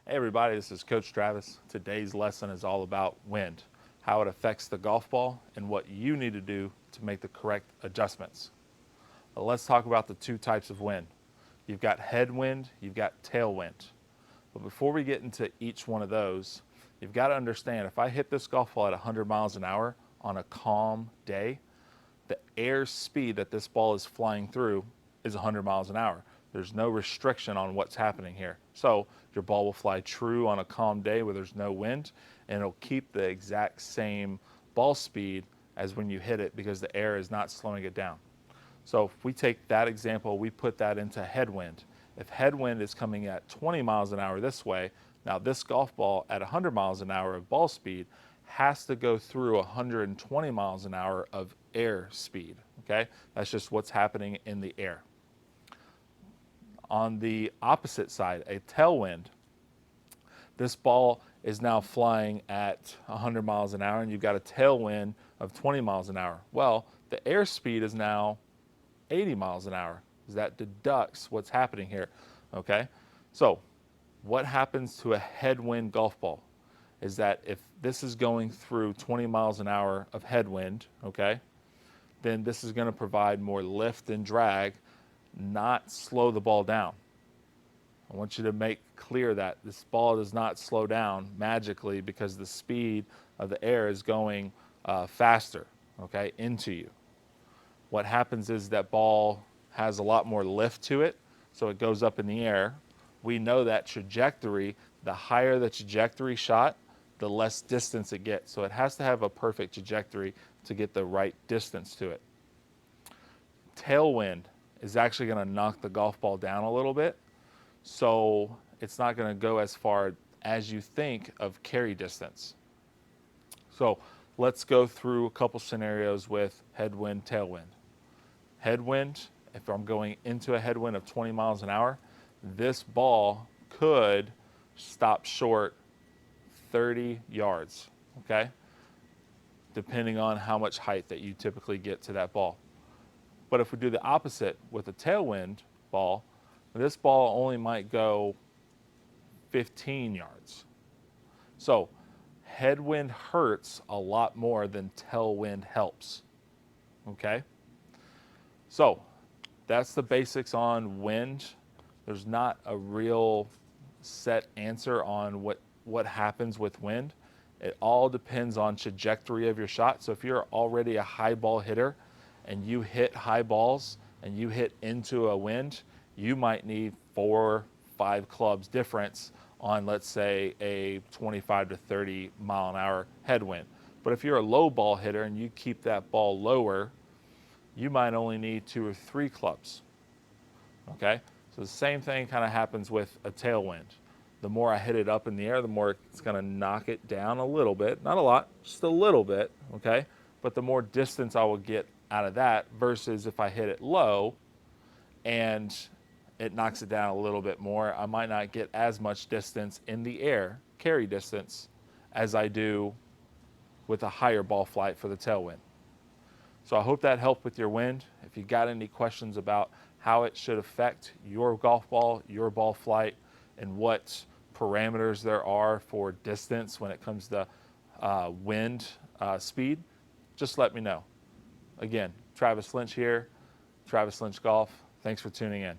Hey everybody, this is Coach Travis. Today's lesson is all about wind, how it affects the golf ball, and what you need to do to make the correct adjustments. But let's talk about the two types of wind. You've got headwind, you've got tailwind. But before we get into each one of those, you've got to understand if I hit this golf ball at 100 miles an hour on a calm day, the air speed that this ball is flying through is 100 miles an hour. There's no restriction on what's happening here. So your ball will fly true on a calm day where there's no wind, and it'll keep the exact same ball speed as when you hit it because the air is not slowing it down. So if we take that example, we put that into headwind. If headwind is coming at 20 miles an hour this way, now this golf ball at 100 miles an hour of ball speed has to go through 120 miles an hour of air speed, okay? That's just what's happening in the air. On the opposite side, a tailwind, this ball is now flying at 100 miles an hour and you've got a tailwind of 20 miles an hour. Well, the airspeed is now 80 miles an hour. That deducts what's happening here, okay? So what happens to a headwind golf ball is that if this is going through 20 miles an hour of headwind, okay, then this is going to provide more lift and drag, not slow the ball down. I want you to make clear that this ball does not slow down magically because the speed of the air is going faster, okay, into you. What happens is that ball has a lot more lift to it, so it goes up in the air. We know that trajectory, the higher the trajectory shot, the less distance it gets. So it has to have a perfect trajectory to get the right distance to it. Tailwind is actually going to knock the golf ball down a little bit, so it's not going to go as far as you think of carry distance. So let's go through a couple scenarios with headwind, tailwind. Headwind, if I'm going into a headwind of 20 miles an hour, this ball could stop short 30 yards, okay? Depending on how much height that you typically get to that ball. But if we do the opposite with a tailwind ball, this ball only might go 15 yards. So headwind hurts a lot more than tailwind helps, okay? So that's the basics on wind. There's not a real set answer on what happens with wind. It all depends on trajectory of your shot. So if you're already a high ball hitter and you hit high balls and you hit into a wind, you might need 4 or 5 clubs difference on, let's say, a 25 to 30 mile an hour headwind. But if you're a low ball hitter and you keep that ball lower, you might only need 2 or 3 clubs, okay? So the same thing kind of happens with a tailwind. The more I hit it up in the air, the more it's going to knock it down a little bit. Not a lot, just a little bit, okay? But the more distance I will get out of that versus if I hit it low and it knocks it down a little bit more, I might not get as much distance in the air, carry distance, as I do with a higher ball flight for the tailwind. So I hope that helped with your wind. If you got any questions about how it should affect your golf ball, your ball flight, and what parameters there are for distance when it comes to wind speed, just let me know. Again, Travis Lynch here, Travis Lynch Golf. Thanks for tuning in.